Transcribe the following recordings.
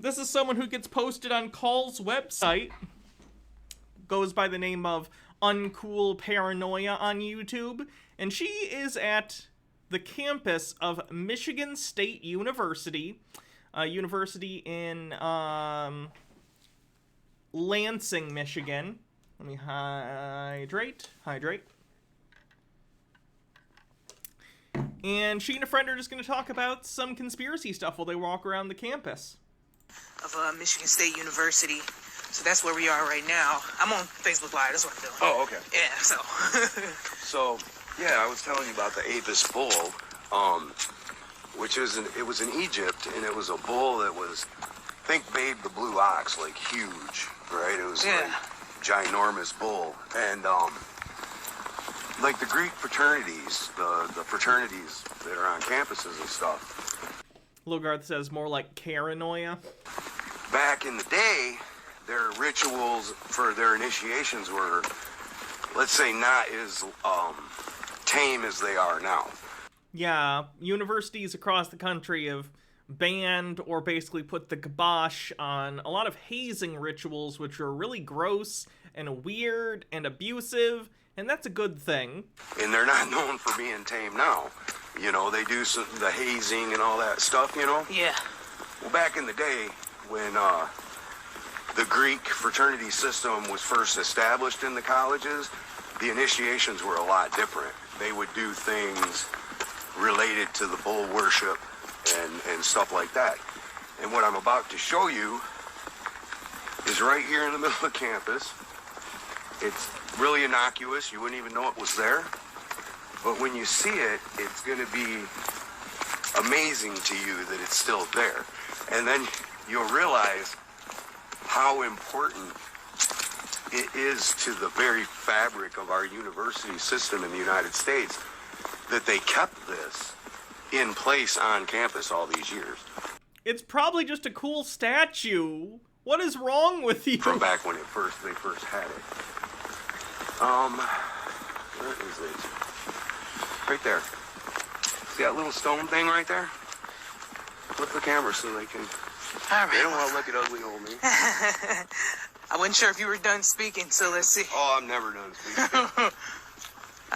This is someone who gets posted on Call's website. Goes by the name of Uncool Paranoia on YouTube. And she is at the campus of Michigan State University. University in Lansing, Michigan. Let me hydrate. And she and a friend are just going to talk about some conspiracy stuff while they walk around the campus. Of Michigan State University. So that's where we are right now. I'm on Facebook Live, that's what I'm doing. Oh, okay. Yeah, so. So, yeah, I was telling you about the Apis bull, which is, it was in Egypt, and it was a bull that was, think Babe the Blue Ox, like huge, right? It was like ginormous bull. And, like the Greek fraternities, the fraternities that are on campuses and stuff. Logarth says more like paranoia. Back in the day, their rituals for their initiations were, let's say, not as tame as they are now. Yeah, universities across the country have banned or basically put the kibosh on a lot of hazing rituals, which are really gross and weird and abusive, and that's a good thing. And they're not known for being tame now. You know, they do the hazing and all that stuff, you know? Yeah. Well, back in the day, when the Greek fraternity system was first established in the colleges, the initiations were a lot different. They would do things related to the bull worship and stuff like that. And what I'm about to show you is right here in the middle of campus. It's really innocuous. You wouldn't even know it was there. But when you see it, it's going to be amazing to you that it's still there. And then you'll realize how important it is to the very fabric of our university system in the United States that they kept this in place on campus all these years. It's probably just a cool statue. What is wrong with you? From back when they first had it. Where is it? Right there. See that little stone thing right there? Flip the camera so they can... All right. They don't want to look at ugly old me. I wasn't sure if you were done speaking, so let's see. Oh, I'm never done speaking.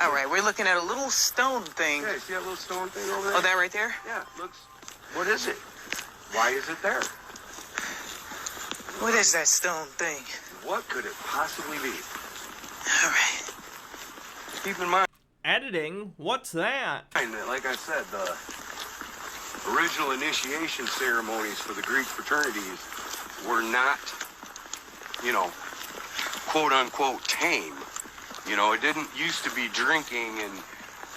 All right, we're looking at a little stone thing. Okay, see that little stone thing over there? Oh, that right there? Yeah, it looks... What is it? Why is it there? What is that stone thing? What could it possibly be? All right. Keep in mind... Editing? What's that? Like I said, the original initiation ceremonies for the Greek fraternities were not, you know, quote-unquote tame. You know, it didn't used to be drinking and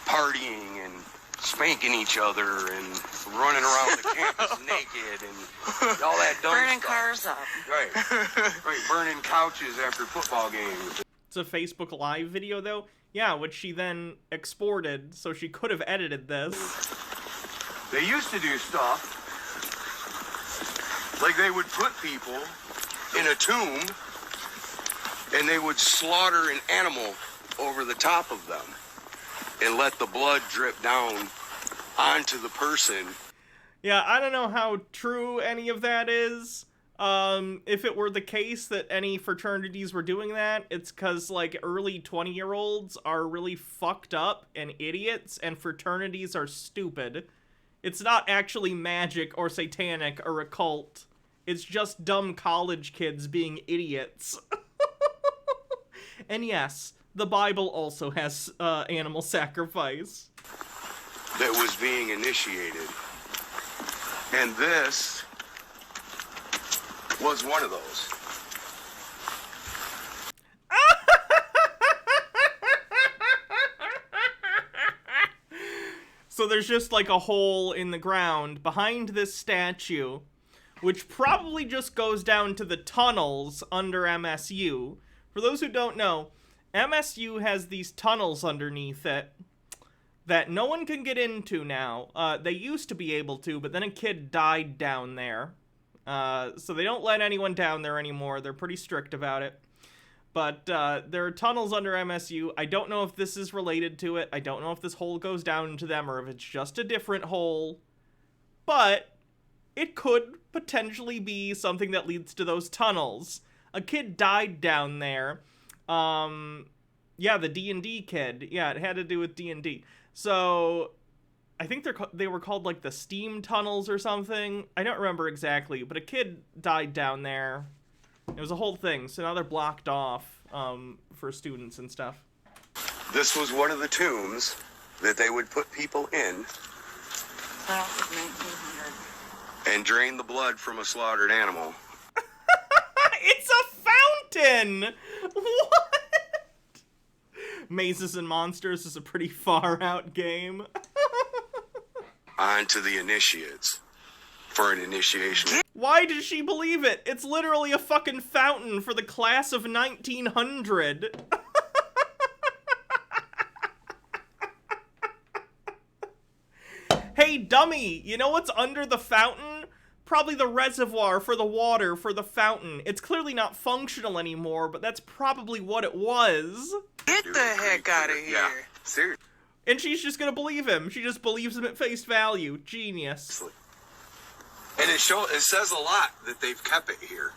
partying and spanking each other and running around the campus naked and all that dumb Burning stuff. cars up. Right, burning couches after football games. It's a Facebook Live video, though. Yeah, which she then exported, so she could have edited this. They used to do stuff like they would put people in a tomb and they would slaughter an animal over the top of them and let the blood drip down onto the person. Yeah, I don't know how true any of that is. If it were the case that any fraternities were doing that, it's because, like, early 20-year-olds are really fucked up and idiots, and fraternities are stupid. It's not actually magic or satanic or occult. It's just dumb college kids being idiots. And yes, the Bible also has animal sacrifice. That was being initiated. And this was one of those. So there's just like a hole in the ground behind this statue, which probably just goes down to the tunnels under MSU. For those who don't know, MSU has these tunnels underneath it that no one can get into now. They used to be able to, but then a kid died down there. So they don't let anyone down there anymore. They're pretty strict about it. But there are tunnels under MSU. I don't know if this is related to it. I don't know if this hole goes down into them or if it's just a different hole. But it could potentially be something that leads to those tunnels. A kid died down there. Yeah, the D&D kid. Yeah, it had to do with D&D. So I think they were called like the steam tunnels or something. I don't remember exactly, but a kid died down there. It was a whole thing. So now they're blocked off for students and stuff. This was one of the tombs that they would put people in and drain the blood from a slaughtered animal. It's a fountain! What? Mazes and Monsters is a pretty far out game. On to the initiates for an initiation. Why does she believe it? It's literally a fucking fountain for the class of 1900. Hey, dummy, you know what's under the fountain? Probably the reservoir for the water for the fountain. It's clearly not functional anymore, but that's probably what it was. Get the heck out of here. Yeah, seriously. And she's just gonna believe him. She just believes him at face value. Genius. And it says a lot that they've kept it here.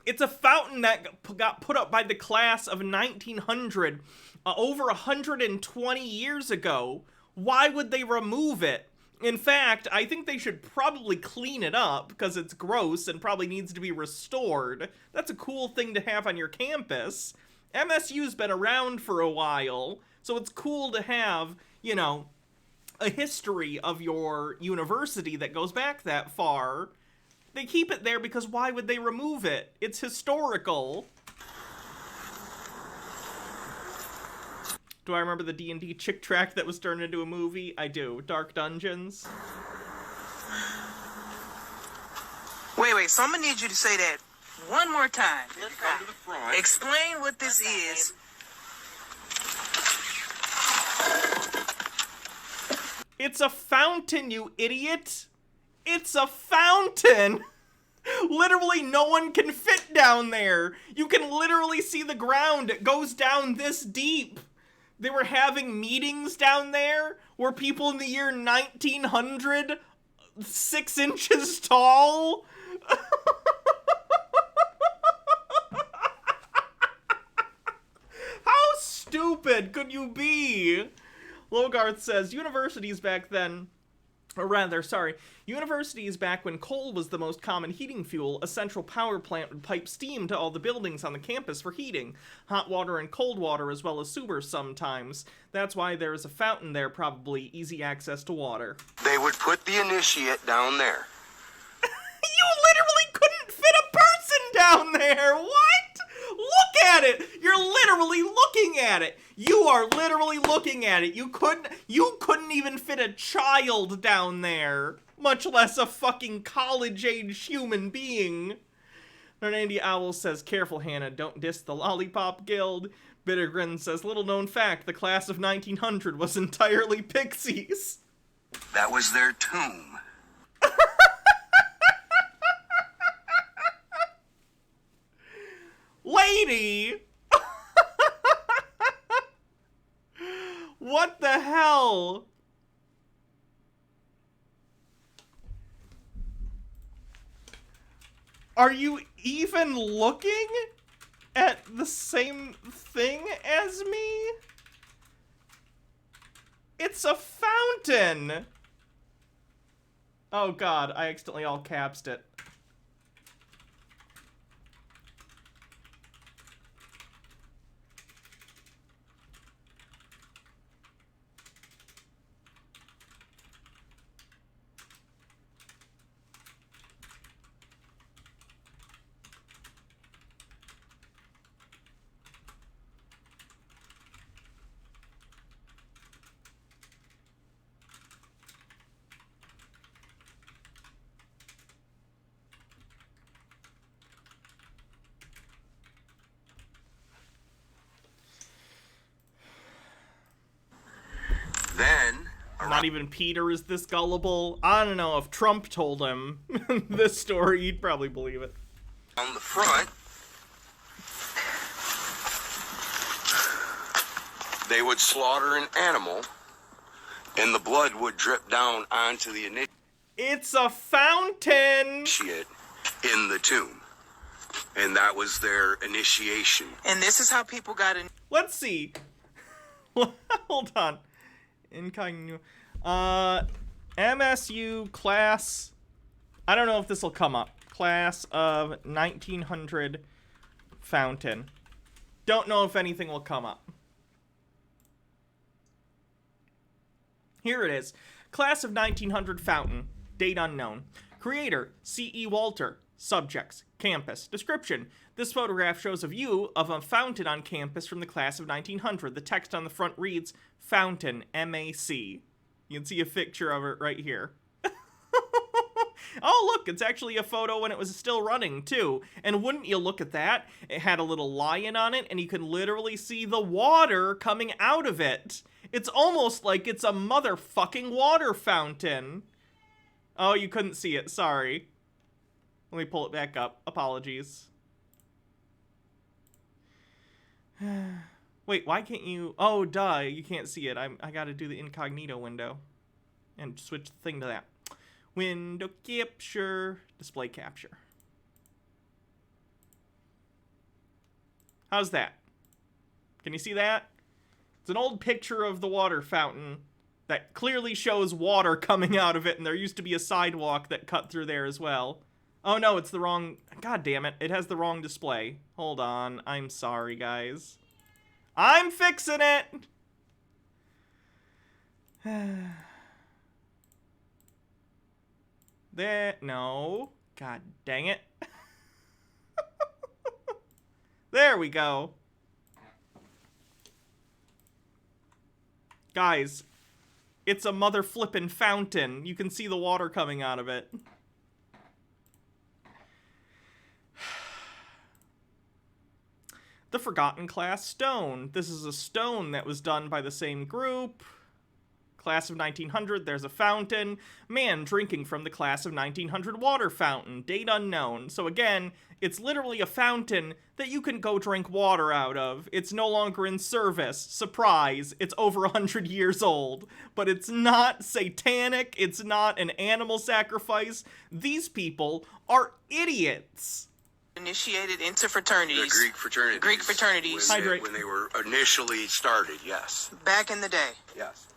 It's a fountain that got put up by the class of 1900 over 120 years ago. Why would they remove it? In fact, I think they should probably clean it up because it's gross and probably needs to be restored. That's a cool thing to have on your campus. MSU's been around for a while, so it's cool to have, you know, a history of your university that goes back that far. They keep it there because why would they remove it? It's historical. Do I remember the D&D chick track that was turned into a movie? I do. Dark Dungeons. Wait, so I'm gonna need you to say that one more time. Let's come to the front. Explain what this is. It's a fountain, you idiot! It's a fountain! Literally no one can fit down there! You can literally see the ground. It goes down this deep. They were having meetings down there where people in the year 1900, 6 inches tall. How stupid could you be? Logarth says, universities back then, or rather, sorry, universities back when coal was the most common heating fuel, a central power plant would pipe steam to all the buildings on the campus for heating. Hot water and cold water as well as sewers sometimes. That's why there is a fountain there, probably easy access to water. They would put the initiate down there. You literally couldn't fit a person down there! What? Look at it! You're literally looking at it! You are literally looking at it! You couldn't even fit a child down there! Much less a fucking college-age human being! Hernandy Owl says, careful Hannah, don't diss the Lollipop Guild. Bittergrin says, little known fact, the class of 1900 was entirely pixies. That was their tomb. Lady! What the hell? Are you even looking at the same thing as me? It's a fountain! Oh god, I accidentally all capsed it. Then, Not even Peter is this gullible. I don't know, if Trump told him this story, he'd probably believe it. on the front, they would slaughter an animal and the blood would drip down onto the It's a fountain! initiate in the tomb. And that was their initiation. And this is how people got in. Let's see. Hold on. Incognito. MSU class. I don't know if this will come up. Class of 1900 fountain. Don't know if anything will come up. Here it is. Class of 1900 fountain. Date unknown. Creator, C.E. Walter. Subjects, campus. Description. This photograph shows a view of a fountain on campus from the class of 1900. The text on the front reads, Fountain, M-A-C. You can see a picture of it right here. Oh, look, it's actually a photo when it was still running, too. And wouldn't you look at that? It had a little lion on it, and you can literally see the water coming out of it. It's almost like it's a motherfucking water fountain. Oh, you couldn't see it. Sorry. Let me pull it back up. Apologies. Wait, why can't you... Oh, duh. You can't see it. I gotta do the incognito window. And switch the thing to that. Window capture. Display capture. How's that? Can you see that? It's an old picture of the water fountain that clearly shows water coming out of it, and there used to be a sidewalk that cut through there as well. Oh no, it's the wrong... God damn it, it has the wrong display. Hold on, I'm sorry, guys. I'm fixing it! There... No. God dang it. There we go. Guys, it's a mother flippin' fountain. You can see the water coming out of it. The Forgotten Class Stone. This is a stone that was done by the same group. Class of 1900, there's a fountain. Man drinking from the class of 1900 water fountain. Date unknown. So again, it's literally a fountain that you can go drink water out of. It's no longer in service. Surprise, it's over 100 years old. But it's not satanic. It's not an animal sacrifice. These people are idiots. Initiated into fraternities. The Greek fraternities. Greek fraternities. When they were initially started, yes. Back in the day. Yes.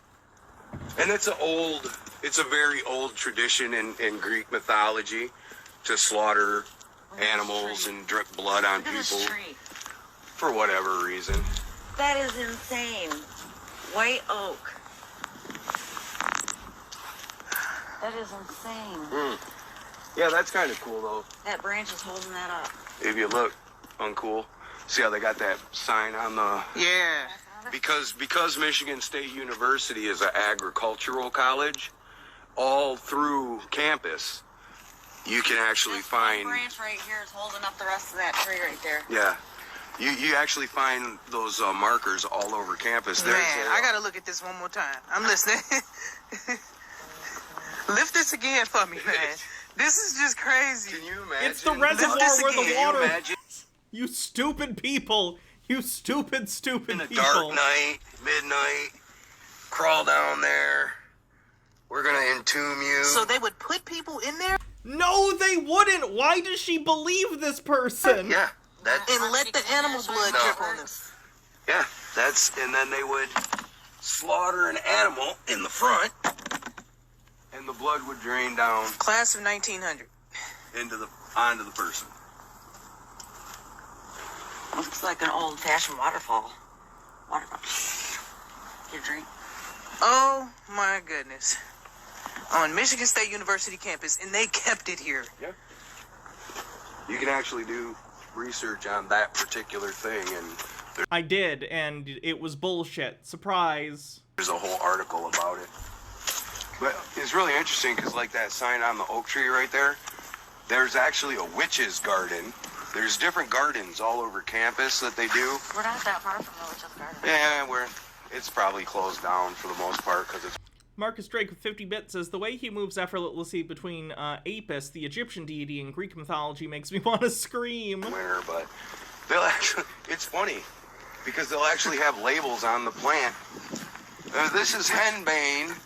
And it's a very old tradition in Greek mythology to slaughter animals and drip blood on people for whatever reason. That is insane. White oak. That is insane. Yeah, that's kind of cool, though. That branch is holding that up. If you look, uncool. See how they got that sign on the... Yeah. Because Michigan State University is an agricultural college, all through campus, you can actually this find... branch right here is holding up the rest of that tree right there. Yeah. You actually find those markers all over campus. Man, I gotta look at this one more time. I'm listening. Lift this again for me, man. This is just crazy. Can you imagine? It's the reservoir where the Can water... you imagine? You stupid people. You stupid people. In a dark night, midnight, crawl down there. We're gonna entomb you. So they would put people in there? No, they wouldn't. Why does she believe this person? Yeah. And let the animal blood drip on them. Yeah, and then they would slaughter an animal in the front, and the blood would drain down Class of 1900. onto the person. Looks like an old-fashioned waterfall. Waterfall. Get a drink. Oh my goodness. On Michigan State University campus, and they kept it here. Yeah. You can actually do research on that particular thing, and I did, and it was bullshit. Surprise. there's a whole article about it. But it's really interesting because, like that sign on the oak tree right there, there's actually a witch's garden. There's different gardens all over campus that they do. We're not that far from the witch's garden. Yeah, it's probably closed down for the most part because it's Marcus Drake with 50 bits says, the way he moves effortlessly between Apis, the Egyptian deity, and Greek mythology makes me want to scream. winter. But it's funny because they'll actually have labels on the plant. This is henbane.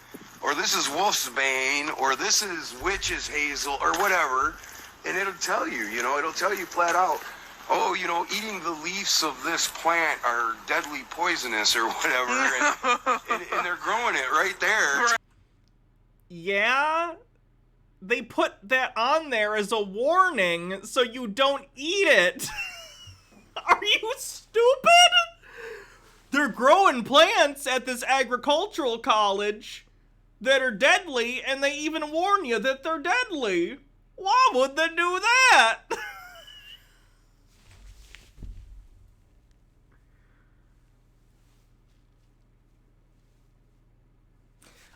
or this is wolf's bane, or this is witch's hazel, or whatever, and it'll tell you, it'll tell you flat out, oh, eating the leaves of this plant are deadly poisonous or whatever, and they're growing it right there. Yeah, they put that on there as a warning so you don't eat it. Are you stupid? They're growing plants at this agricultural college that are deadly, and they even warn you that they're deadly. Why would they do that?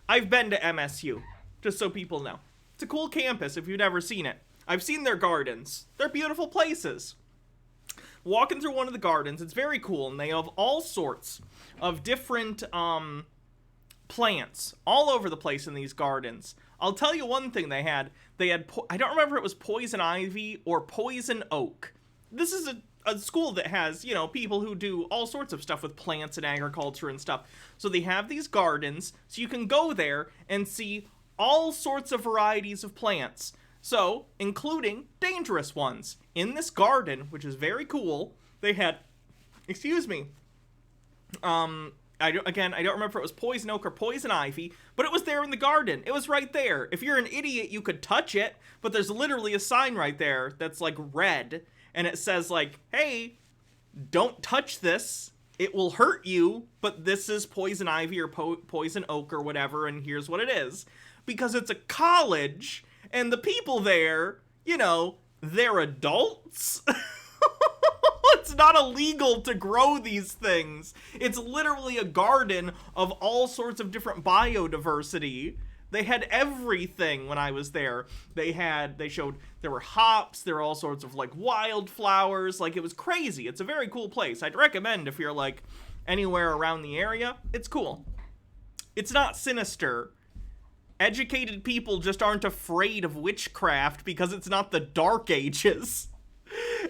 I've been to MSU, just so people know. It's a cool campus if you've never seen it. I've seen their gardens. They're beautiful places. Walking through one of the gardens, it's very cool, and they have all sorts of different plants all over the place in these gardens. I'll tell you one thing they had. I don't remember if it was poison ivy or poison oak. This is a school that has, people who do all sorts of stuff with plants and agriculture and stuff. So they have these gardens, so you can go there and see all sorts of varieties of plants. So, including dangerous ones. In this garden, which is very cool, they had, I don't remember if it was poison oak or poison ivy, but it was there in the garden. It was right there. If you're an idiot, you could touch it, but there's literally a sign right there that's like red, and it says like, hey, don't touch this. It will hurt you, but this is poison ivy or poison oak or whatever, and here's what it is. Because it's a college, and the people there, they're adults. It's not illegal to grow these things. It's literally a garden of all sorts of different biodiversity. They had everything when I was there. They showed there were hops, there were all sorts of like wildflowers. Like, it was crazy. It's a very cool place. I'd recommend if you're like anywhere around the area. It's cool. It's not sinister. Educated people just aren't afraid of witchcraft because it's not the Dark Ages.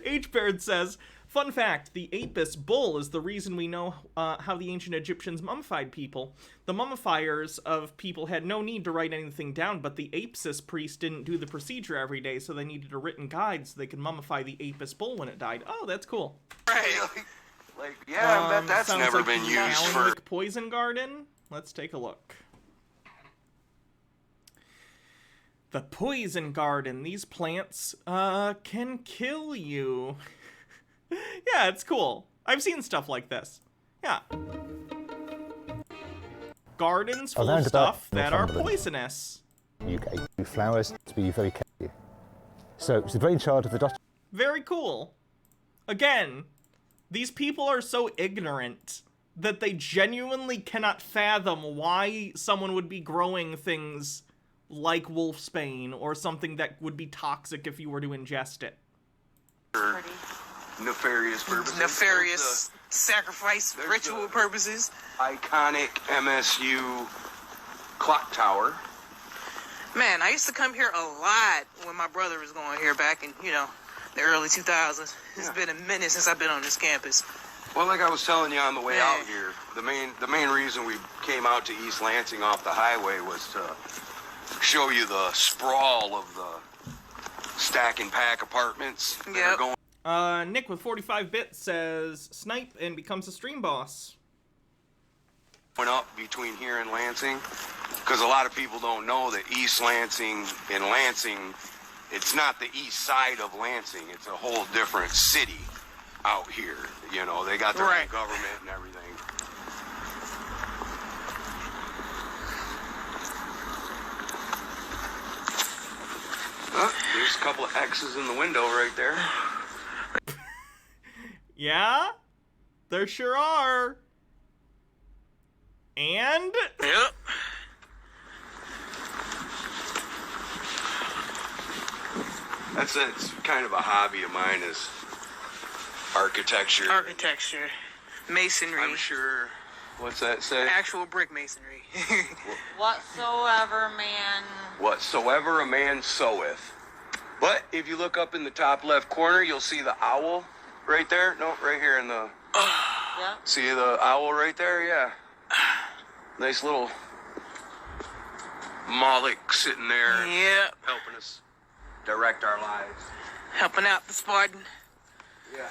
H-Baird says, fun fact, the Apis bull is the reason we know how the ancient Egyptians mummified people. The mummifiers of people had no need to write anything down, but the Apis priest didn't do the procedure every day, so they needed a written guide so they could mummify the Apis bull when it died. Oh, that's cool. Right. I bet that's never like been used for... Poison garden? Let's take a look. The poison garden. These plants, can kill you. Yeah, it's cool. I've seen stuff like this. Yeah. Gardens full of stuff that are poisonous. You get flowers to be very careful. So it's the brainchild of the Dutch. Very cool. Again, these people are so ignorant that they genuinely cannot fathom why someone would be growing things like wolfsbane or something that would be toxic if you were to ingest it. Nefarious purposes. Nefarious sacrifice, ritual purposes. Iconic MSU clock tower. Man, I used to come here a lot when my brother was going here back in, the early 2000s. It's been a minute since I've been on this campus. Well, like I was telling you on the way out here, the main reason we came out to East Lansing off the highway was to show you the sprawl of the stack and pack apartments that are going. Nick with 45 bits says snipe and becomes a stream boss. Went up between here and Lansing, because a lot of people don't know that East Lansing and Lansing, it's not the east side of Lansing. It's a whole different city out here. They got their own government and everything. There's a couple of X's in the window right there. Yeah? There sure are. And? Yep. It's kind of a hobby of mine is architecture. Architecture. Masonry. I'm sure. What's that say? Actual brick masonry. Whatsoever man. Whatsoever a man soweth. But if you look up in the top left corner, you'll see the owl right there. No, right here in the... Yep. See the owl right there? Yeah. Nice little Malik sitting there Yeah, helping us direct our lives. helping out the Spartan. Yeah.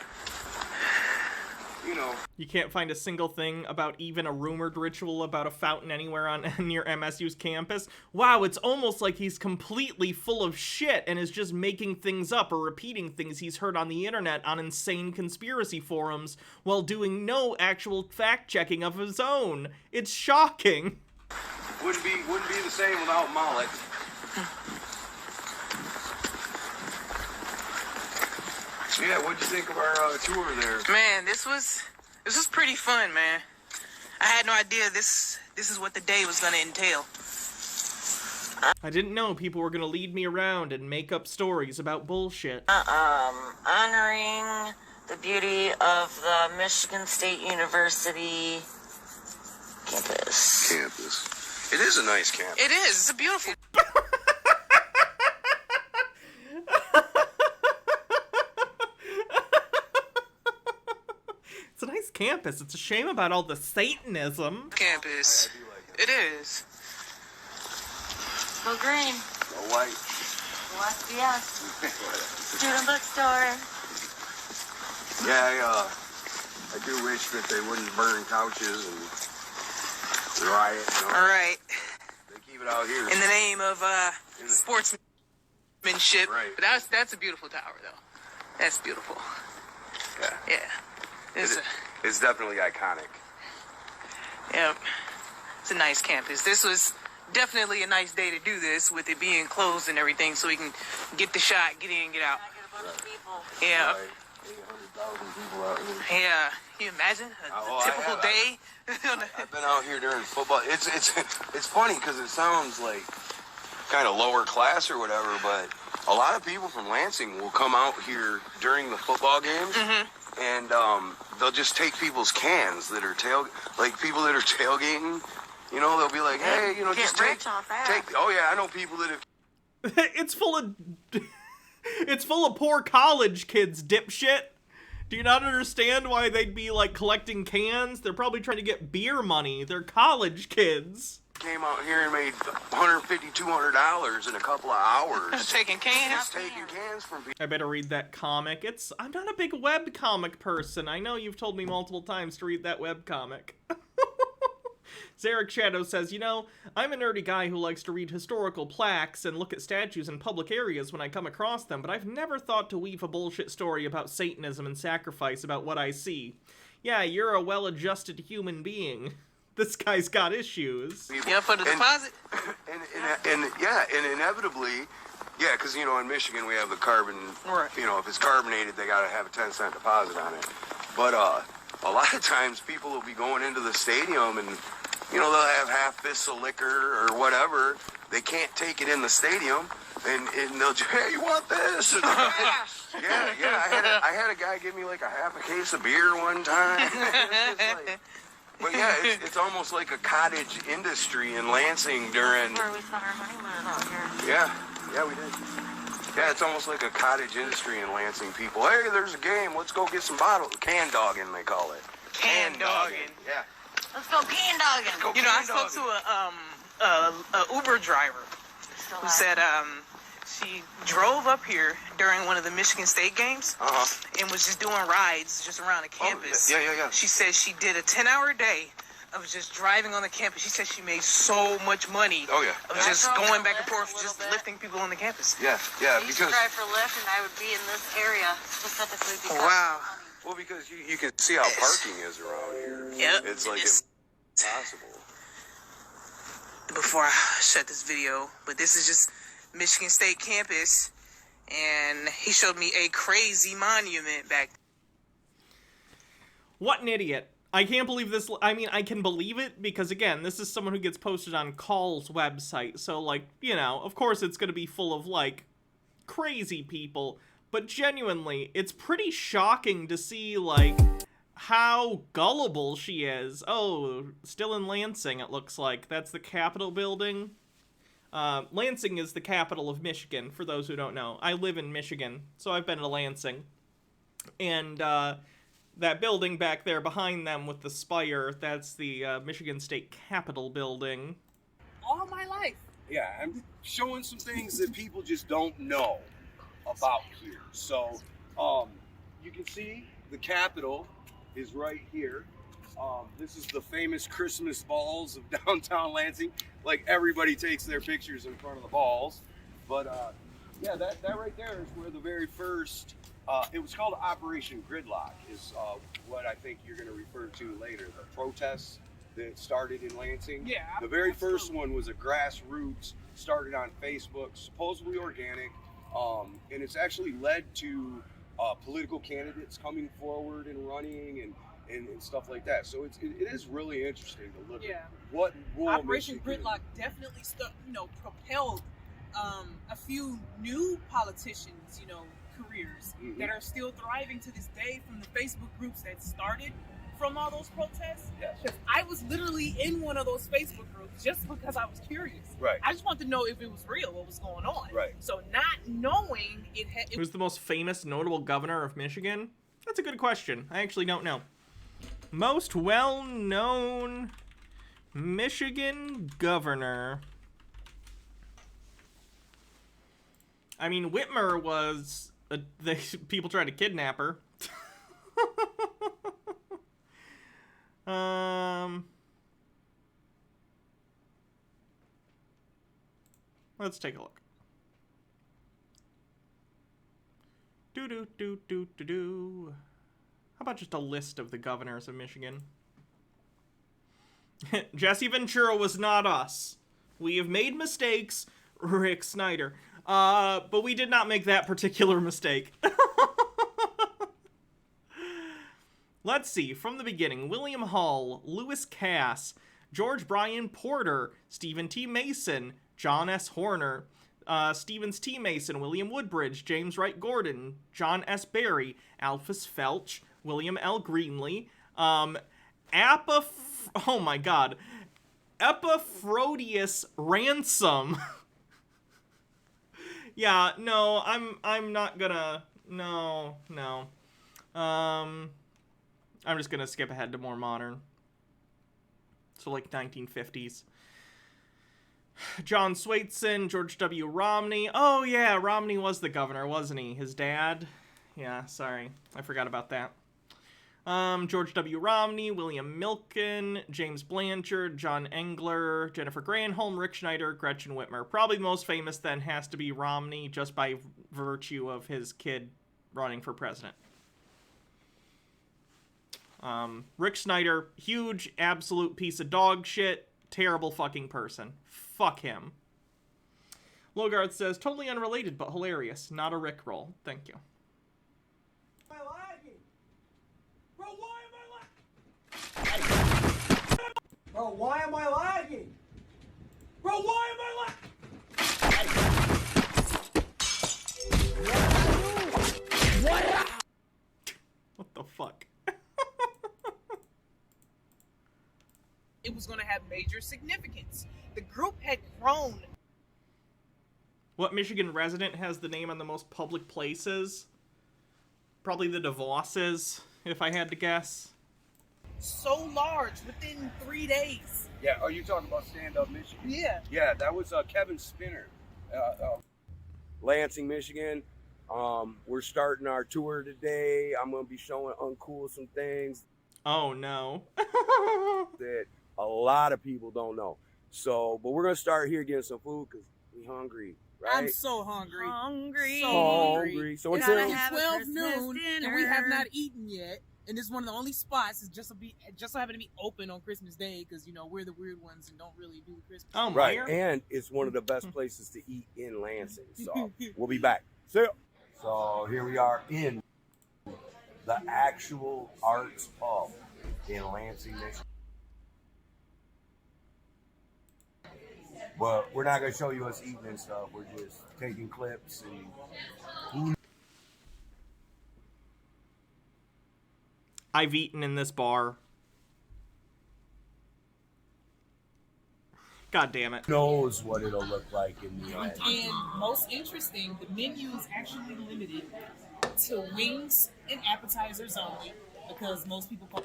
You know. You can't find a single thing about even a rumored ritual about a fountain anywhere on near MSU's campus. Wow, it's almost like he's completely full of shit and is just making things up or repeating things he's heard on the internet on insane conspiracy forums while doing no actual fact-checking of his own. It's shocking. Wouldn't be the same without Malik. So yeah, what'd you think of our tour there? Man, this was pretty fun, man. I had no idea this is what the day was gonna entail. I didn't know people were gonna lead me around and make up stories about bullshit. Honoring the beauty of the Michigan State University campus. It is a nice campus. It is. It's a beautiful. It's a nice campus. It's a shame about all the Satanism. Campus. It is. Go green. Go white. Go SBS. Student bookstore. Yeah, I do wish that they wouldn't burn couches and riot. You know? All right. They keep it out here. In the name of sportsmanship. Right. But that's a beautiful tower, though. That's beautiful. Yeah. Yeah. It's definitely iconic. Yep. It's a nice campus. This was definitely a nice day to do this with it being closed and everything, so we can get the shot, get in, get out. I get a bunch of people. Yeah. Right. 800,000 people out here. Yeah. Can you imagine a typical day? I've been out here during football. It's funny because it sounds like kind of lower class or whatever, but a lot of people from Lansing will come out here during the football games, and they'll just take people's cans that are people that are tailgating. You know, they'll be like, hey, you know, just take. Oh yeah, I know people that have. It's full of poor college kids, dipshit. Do you not understand why they'd be like collecting cans? They're probably trying to get beer money. They're college kids. Came out here and made $150, $200 in a couple of hours. Taking cans. Just taking cans from people. I better read that comic. I'm not a big webcomic person. I know you've told me multiple times to read that webcomic. Zarek Shadow says, you know, I'm a nerdy guy who likes to read historical plaques and look at statues in public areas when I come across them, but I've never thought to weave a bullshit story about Satanism and sacrifice about what I see. Yeah, you're a well-adjusted human being. This guy's got issues. Yeah, for the deposit. And inevitably, yeah, because, you know, in Michigan we have the carbon, Right. you know, if it's carbonated, they got to have a 10-cent deposit on it. But a lot of times people will be going into the stadium and, you know, they'll have half fists of liquor or whatever. They can't take it in the stadium, and they'll just, hey, you want this? And, yeah. I had a guy give me like a half a case of beer one time. But yeah, it's almost like a cottage industry in Lansing during. Where we spent our honeymoon out here. Yeah, we did. Yeah, it's almost like a cottage industry in Lansing. People, hey, there's a game. Let's go get some bottles. Can dogging, they call it. Can dogging. Yeah. Let's go can dogging. Go You know, I can spoke dogging. to a Uber driver who said she drove up here during one of the Michigan State games and was just doing rides just around the campus. Yeah. She said she did a 10-hour day of just driving on the campus. She said she made so much money Oh, yeah. of Yeah. just I drove going for back and Lyft forth, a just little bit. lifting people on the campus. Yeah, I used to because drive for Lyft, and I would be in this area specifically because Wow. of money. well, because you can see how parking is around here. Yep. It's like It's- impossible. Before I shut this video, but this is just Michigan State campus, and he showed me a crazy monument back there. What an idiot. I can't believe this. I mean, I can believe it because, again, this is someone who gets posted on Call's website. So, like, you know, of course it's going to be full of, like, crazy people. But genuinely, it's pretty shocking to see, like, how gullible she is. Oh, still in Lansing, it looks like. That's the Capitol building. Lansing is the capital of Michigan, for those who don't know. I live in Michigan, so I've been to Lansing. And, that building back there behind them with the spire, that's the Michigan State Capitol building. All my life, Yeah, I'm showing some things that people just don't know about here. So, you can see the Capitol is right here. This is the famous Christmas balls of downtown Lansing. Like, everybody takes their pictures in front of the balls. But yeah, that right there is where the very first, it was called Operation Gridlock, is what I think you're going to refer to later. The protests that started in Lansing. Yeah, the very first one was a grassroots, started on Facebook, supposedly organic, and it's actually led to political candidates coming forward and running and stuff like that. So it is really interesting to look at what Operation Gridlock definitely propelled a few new politicians, careers that are still thriving to this day from the Facebook groups that started from all those protests. Yes. Because I was literally in one of those Facebook groups just because I was curious. Right. I just wanted to know if it was real, what was going on. Right. So not knowing Who's the most famous notable governor of Michigan? That's a good question. I actually don't know. Most well-known Michigan governor. I mean, Whitmer was... people tried to kidnap her. Let's take a look. Do. How about just a list of the governors of Michigan? Jesse Ventura was not us. We have made mistakes, Rick Snyder. But we did not make that particular mistake. Let's see, from the beginning, William Hull, Lewis Cass, George Bryan Porter, Stephen T. Mason, John S. Horner, Stevens T. Mason, William Woodbridge, James Wright Gordon, John S. Barry, Alphys Felch, William L. Greenlee, oh my god, Epaphroditus Ransom. Yeah, no, I'm not gonna, no. I'm just gonna skip ahead to more modern. So like 1950s. John Swaitson, George W. Romney. Oh yeah, Romney was the governor, wasn't he? His dad? Yeah, sorry. I forgot about that. George W. Romney, William Milken, James Blanchard, John Engler, Jennifer Granholm, Rick Schneider, Gretchen Whitmer. Probably the most famous then has to be Romney, just by virtue of his kid running for president. Rick Snyder, huge, absolute piece of dog shit, terrible fucking person. Fuck him. Logard says, totally unrelated but hilarious. Not a Rick roll. Thank you. Am I lagging? Bro, why am I lagging? Bro, why am I lagging? Bro, why am I lagging? What the fuck? it was going to have major significance. The group had grown. What Michigan resident has the name on the most public places? Probably the DeVosses, if I had to guess. So large within 3 days. Yeah, are you talking about Stand Up Michigan? Yeah. Yeah, that was Kevin Spinner. Lansing, Michigan. We're starting our tour today. I'm going to be showing Uncool some things. Oh, no. that a lot of people don't know. So, but we're going to start here getting some food because we hungry, right? I'm so hungry. So hungry. So until It's 12 noon and we have not eaten yet. And this is one of the only spots is just so happen to be open on Christmas Day because, you know, we're the weird ones and don't really do Christmas. Oh, right. Meyer? And it's one of the best places to eat in Lansing. So we'll be back. See ya. So here we are in the actual Arts Pub in Lansing, Michigan. But we're not going to show you us eating and stuff. We're just taking clips and... I've eaten in this bar. God damn it. knows what it'll look like in the end. And most interesting, the menu is actually limited to wings and appetizers only because most people call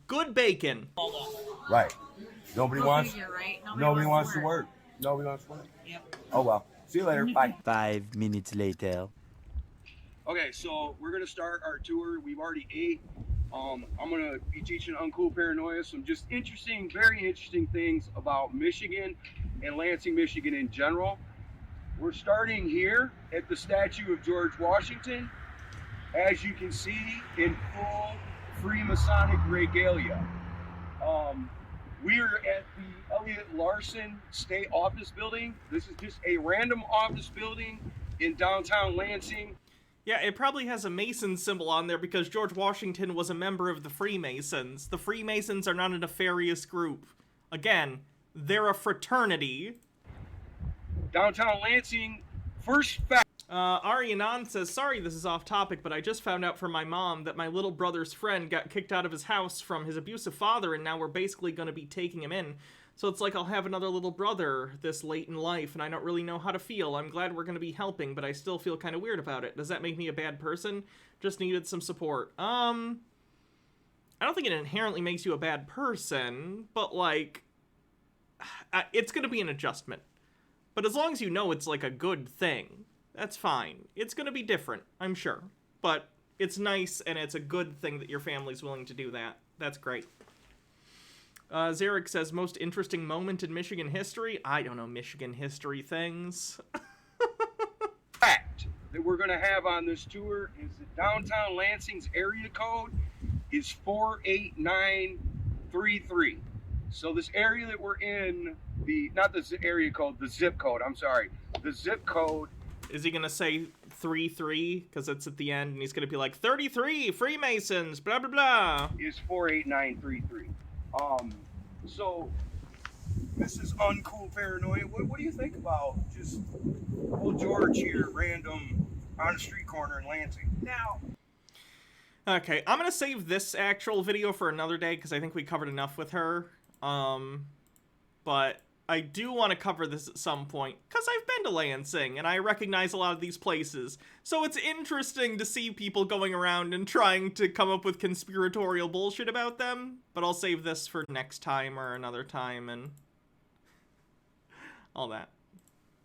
Good bacon. off. Right. Nobody wants You're right. nobody wants to work. No, we don't swim. Yep. Oh well. See you later. Bye. 5 minutes later. Okay, so we're gonna start our tour. We've already ate. I'm gonna be teaching Uncool Paranoia some just interesting, very interesting things about Michigan and Lansing, Michigan in general. We're starting here at the statue of George Washington, as you can see, in full Freemasonic regalia. We're at the Elliott Larson State Office Building. This is just a random office building in downtown Lansing. Yeah, it probably has a Mason symbol on there because George Washington was a member of the Freemasons. The Freemasons are not a nefarious group. Again, they're a fraternity. Downtown Lansing, first fact. Arianan says, sorry this is off topic, but I just found out from my mom that my little brother's friend got kicked out of his house from his abusive father, and now we're basically going to be taking him in. So it's like I'll have another little brother this late in life, and I don't really know how to feel. I'm glad we're going to be helping, but I still feel kind of weird about it. Does that make me a bad person? Just needed some support. I don't think it inherently makes you a bad person, but, like, it's going to be an adjustment. But as long as you know it's, like, a good thing, that's fine. It's going to be different, I'm sure. But it's nice, and it's a good thing that your family's willing to do that. That's great. Zarek says, most interesting moment in Michigan history? I don't know Michigan history things. Fact that we're going to have on this tour is that downtown Lansing's area code is 48933. So this area that we're in, not the area code, the zip code, I'm sorry. The zip code. Is he going to say 33? Because it's at the end, and he's going to be like, 33 Freemasons, blah, blah, blah. Is 48933. So this is Uncool Paranoia. What do you think about just old George here, random, on a street corner in Lansing? Now, okay, I'm going to save this actual video for another day, because I think we covered enough with her. But I do want to cover this at some point, because I've been to Lansing, and I recognize a lot of these places. So it's interesting to see people going around and trying to come up with conspiratorial bullshit about them, but I'll save this for next time or another time and all that.